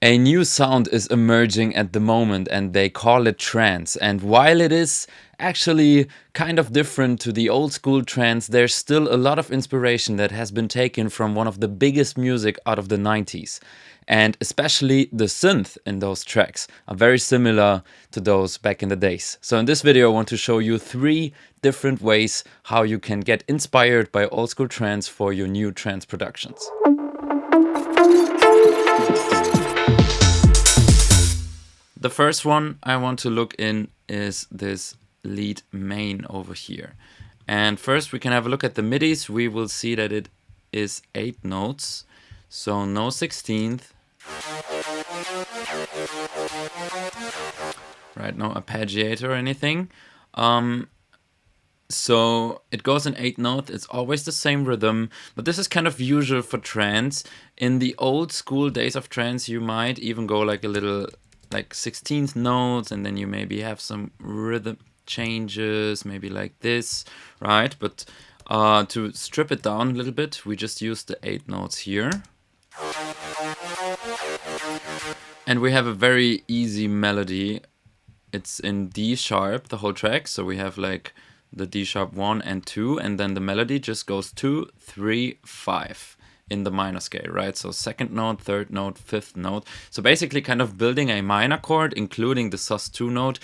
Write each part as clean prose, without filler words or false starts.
A new sound is emerging at the moment and they call it trance. And while it is actually kind of different to the old school trance, there's still a lot of inspiration that has been taken from one of the biggest music out of the 90s. And especially the synth in those tracks are very similar to those back in the days. So in this video I want to show you 3 different ways how you can get inspired by old school trance for your new trance productions. The first one I want to look in is this lead main over here. And first we can have a look at the midis. We will see that it is 8 notes. So no 16th. Right, no arpeggiator or anything. So it goes in 8 notes, it's always the same rhythm, but this is kind of usual for trance. In the old school days of trance, you might even go like a little like 16th notes, and then you maybe have some rhythm changes, maybe like this, right? But to strip it down a little bit, we just use the 8 notes here. And we have a very easy melody. It's in D sharp, the whole track, so we have like the D sharp 1 and 2, and then the melody just goes 2, 3, 5 in the minor scale, right? So second note, third note, fifth note. So basically kind of building a minor chord, including the sus2 note.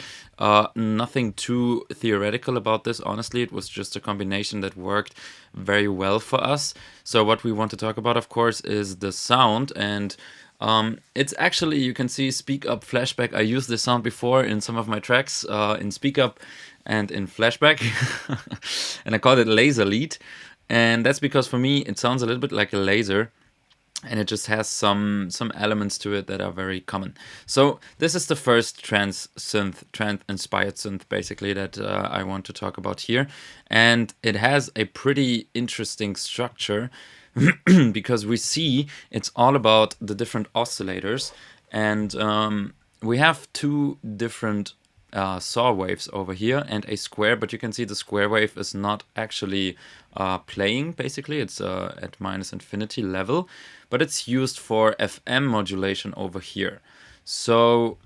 Nothing too theoretical about this, honestly. It was just a combination that worked very well for us. So what we want to talk about, of course, is the sound. And it's actually, you can see Speak Up Flashback. I used this sound before in some of my tracks, in Speak Up and in Flashback. And I called it Laser Lead. And that's because for me, it sounds a little bit like a laser. And it just has some elements to it that are very common. So this is the first trance inspired synth, basically, that I want to talk about here. And it has a pretty interesting structure. Because we see it's all about the different oscillators, and we have 2 different saw waves over here and a square, but you can see the square wave is not actually playing, basically. It's at minus infinity level, but it's used for FM modulation over here. So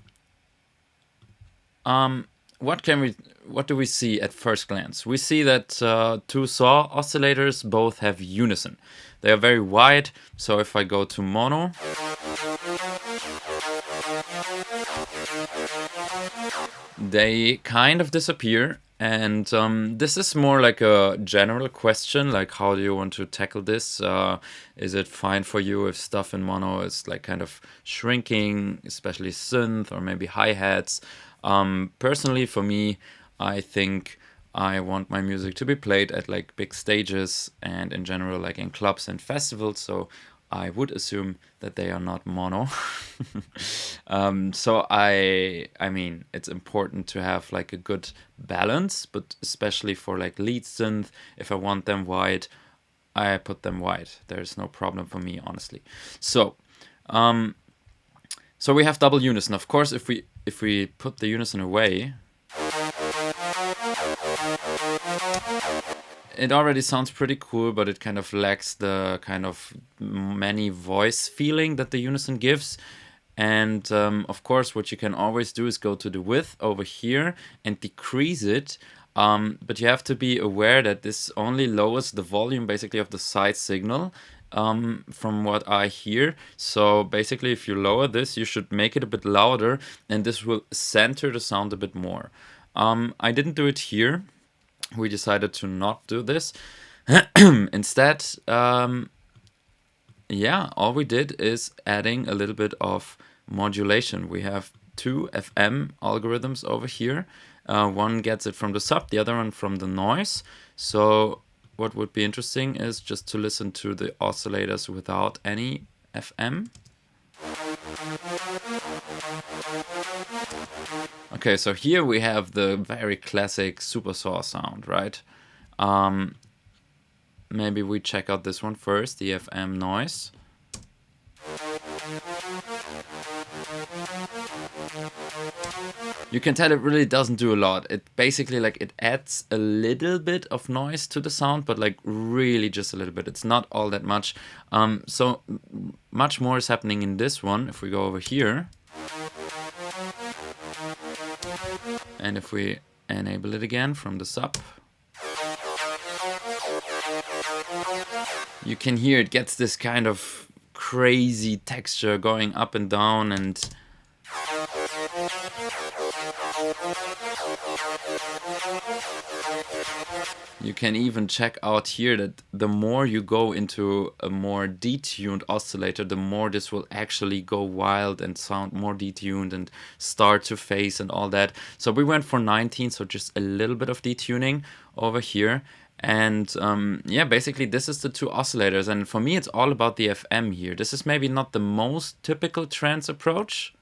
what do we see at first glance? We see that 2 saw oscillators both have unison. They are very wide, so if I go to mono, they kind of disappear. And this is more like a general question, like how do you want to tackle this? Is it fine for you if stuff in mono is like kind of shrinking, especially synth or maybe hi-hats? Personally, for me, I think I want my music to be played at like big stages and in general like in clubs and festivals, so I would assume that they are not mono. So I mean, it's important to have like a good balance, but especially for like lead synth, if I want them wide, I put them wide. There's no problem for me, honestly. So so we have double unison. Of course, if we put the unison away, it already sounds pretty cool, but it kind of lacks the kind of many voice feeling that the unison gives. And of course, what you can always do is go to the width over here and decrease it. But you have to be aware that this only lowers the volume basically of the side signal, from what I hear. So basically, if you lower this, you should make it a bit louder, and this will center the sound a bit more. I didn't do it here. We decided to not do this. Instead, yeah, all we did is adding a little bit of modulation. We have 2 FM algorithms over here. One gets it from the sub, the other one from the noise. So what would be interesting is just to listen to the oscillators without any FM. Okay, so here we have the very classic super saw sound, right? Maybe we check out this one first, the FM noise. You can tell it really doesn't do a lot. It basically, like, it adds a little bit of noise to the sound, but like really just a little bit. It's not all that much. So much more is happening in this one. If we go over here, and if we enable it again from the sub, you can hear it gets this kind of crazy texture going up and down, and you can even check out here that the more you go into a more detuned oscillator, the more this will actually go wild and sound more detuned and start to phase and all that. So we went for 19, so just a little bit of detuning over here. And yeah, basically this is the two oscillators. And for me, it's all about the FM here. This is maybe not the most typical trance approach,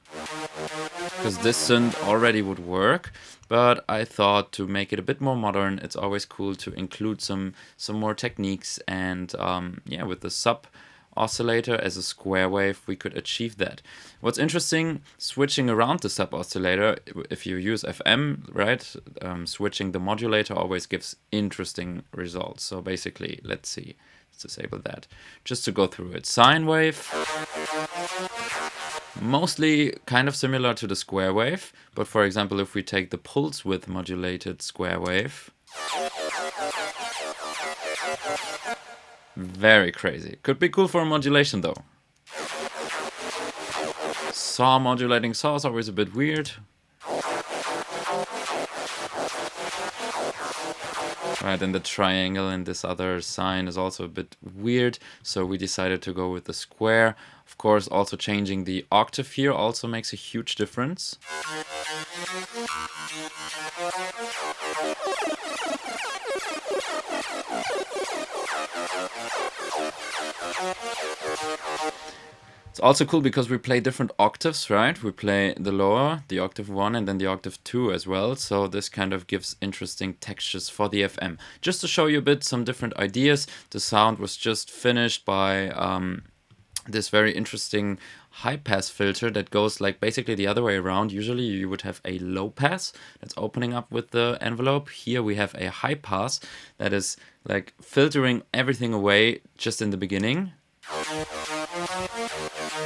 because this synth already would work, but I thought to make it a bit more modern, it's always cool to include some more techniques. And yeah, with the sub oscillator as a square wave, we could achieve that. What's interesting, switching around the sub oscillator, if you use FM, right, switching the modulator always gives interesting results. So basically, let's see, let's disable that. Just to go through it, sine wave, mostly kind of similar to the square wave, but for example, if we take the pulse width modulated square wave, very crazy. Could be cool for modulation though. Saw modulating saw is always a bit weird. Right, and the triangle in this other sign is also a bit weird, so we decided to go with the square. Of course, also changing the octave here also makes a huge difference. It's also cool because we play different octaves, right? We play the lower, the octave 1, and then the octave 2 as well. So this kind of gives interesting textures for the FM. Just to show you a bit some different ideas, the sound was just finished by this very interesting high pass filter that goes like basically the other way around. Usually you would have a low pass that's opening up with the envelope. Here we have a high pass that is like filtering everything away just in the beginning.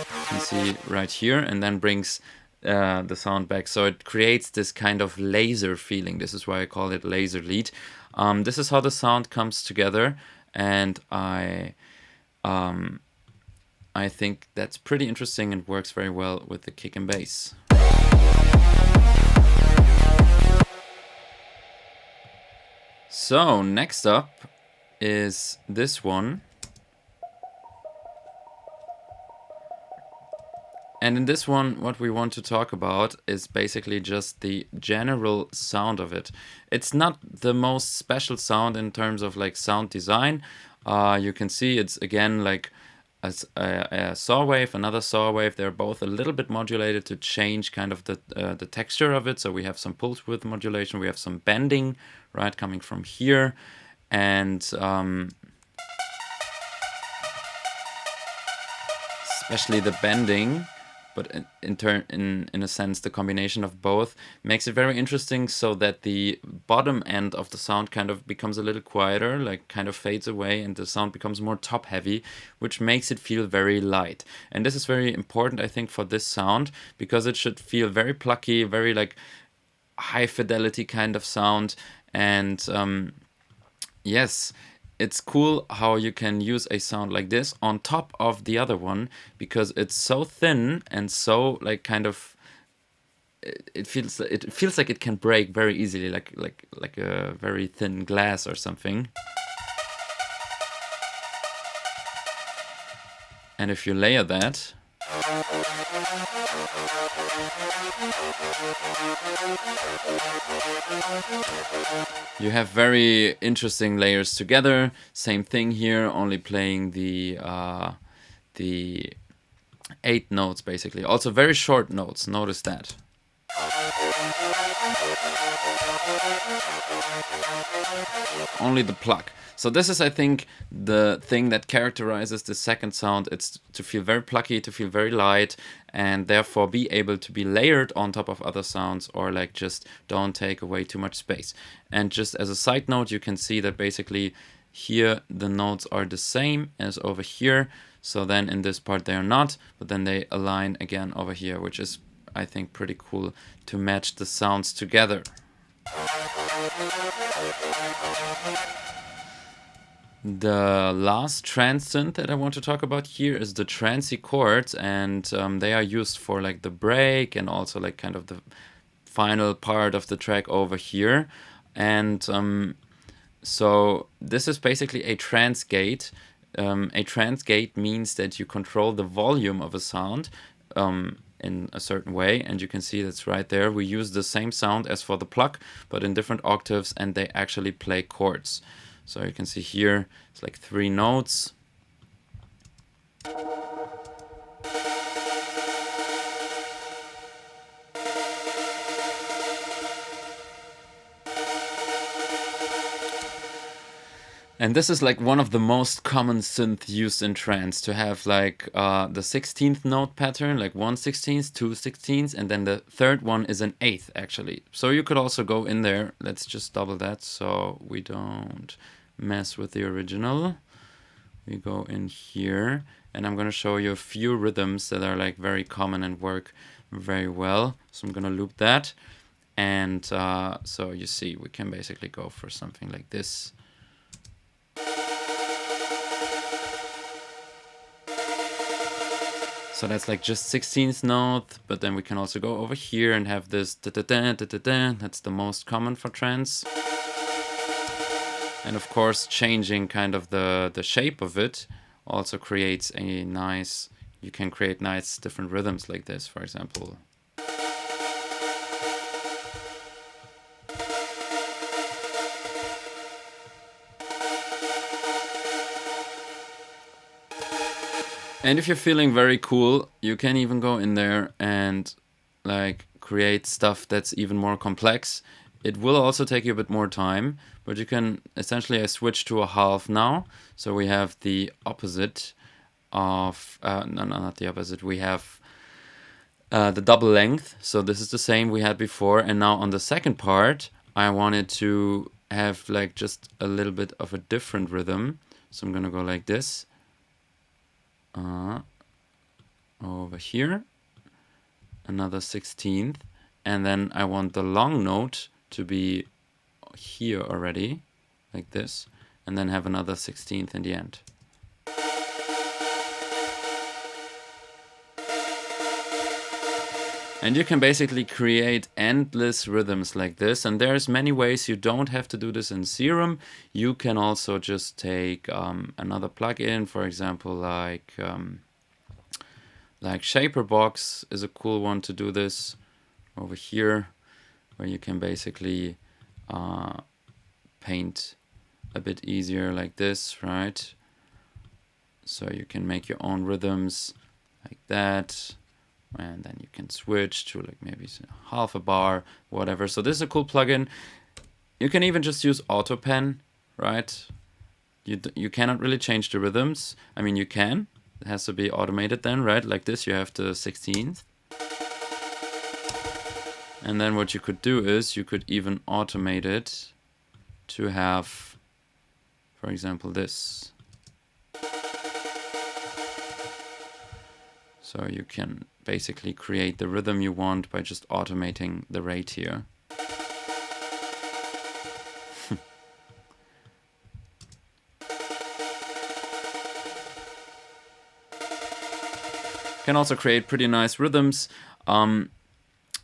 You can see right here, and then brings the sound back. So it creates this kind of laser feeling. This is why I call it laser lead. This is how the sound comes together, and I think that's pretty interesting and works very well with the kick and bass. So next up is this one. And in this one, what we want to talk about is basically just the general sound of it. It's not the most special sound in terms of like sound design. You can see it's again like a saw wave, another saw wave. They're both a little bit modulated to change kind of the texture of it. So we have some pulse width modulation, we have some bending, right, coming from here. And especially the bending, but in a sense the combination of both makes it very interesting, so that the bottom end of the sound kind of becomes a little quieter, like kind of fades away, and the sound becomes more top heavy, which makes it feel very light. And this is very important, I think, for this sound, because it should feel very plucky, very like high fidelity kind of sound. And yes, it's cool how you can use a sound like this on top of the other one, because it's so thin and so like kind of it feels like it can break very easily, like a very thin glass or something. And if you layer that, you have very interesting layers together. Same thing here, only playing the 8 notes basically. Also very short notes, notice that. Only the pluck. So this is, I think, the thing that characterizes the second sound. It's to feel very plucky, to feel very light, and therefore be able to be layered on top of other sounds, or like just don't take away too much space. And just as a side note, you can see that basically here the notes are the same as over here. So then in this part they are not, but then they align again over here, which is, I think, pretty cool to match the sounds together. The last trance synth that I want to talk about here is the trancey chords, and they are used for like the break and also like kind of the final part of the track over here. And so this is basically a trance gate. A trance gate means that you control the volume of a sound in a certain way, and you can see that's right there. We use the same sound as for the pluck, but in different octaves, and they actually play chords. So you can see here, it's like 3 notes. And this is like one of the most common synth used in trance, to have like the 16th note pattern, like 1/16, 2/16, and then the third one is an 8th actually. So you could also go in there. Let's just double that so we don't mess with the original. We go in here, and I'm gonna show you a few rhythms that are like very common and work very well. So I'm gonna loop that, and so you see we can basically go for something like this. So that's like just 16th note, but then we can also go over here and have this da-da-da, da-da-da. That's the most common for trance. And of course, changing kind of the shape of it also creates a nice, you can create nice different rhythms like this, for example. And if you're feeling very cool, you can even go in there and like create stuff that's even more complex. It will also take you a bit more time, but you can essentially, I switch to a half now. So we have the opposite of, no, not the opposite. We have the double length. So this is the same we had before. And now on the second part, I wanted to have like just a little bit of a different rhythm. So I'm gonna go like this. Over here, another 16th, and then I want the long note to be here already, like this, and then have another 16th in the end. And you can basically create endless rhythms like this, and there's many ways. You don't have to do this in Serum. You can also just take another plugin, for example, like Shaperbox is a cool one to do this over here, where you can basically paint a bit easier like this, right? So you can make your own rhythms like that. And then you can switch to like maybe half a bar, whatever. So this is a cool plugin. You can even just use auto pen, right? You cannot really change the rhythms. I mean, you can. It has to be automated then, right? Like this, you have the 16th. And then what you could do is you could even automate it to have, for example, this. So you can basically create the rhythm you want by just automating the rate here. Can also create pretty nice rhythms.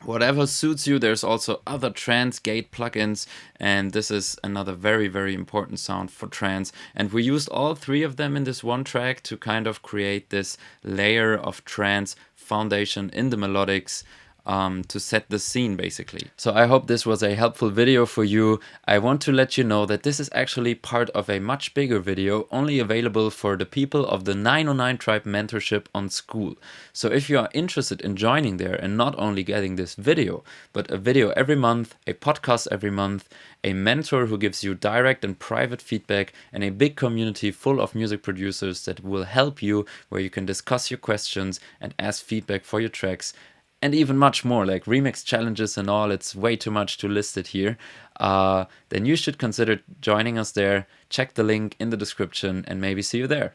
Whatever suits you. There's also other trance gate plugins, and this is another very, very important sound for trance. And we used all 3 of them in this one track to kind of create this layer of trance foundation in the melodics. to set the scene basically. So I hope this was a helpful video for you. I want to let you know that this is actually part of a much bigger video only available for the people of the 909 Tribe mentorship on School. So if you are interested in joining there and not only getting this video, but a video every month, a podcast every month, a mentor who gives you direct and private feedback, and a big community full of music producers that will help you, where you can discuss your questions and ask feedback for your tracks, and even much more, like remix challenges and all. It's way too much to list it here. Then you should consider joining us there. Check the link in the description and maybe see you there.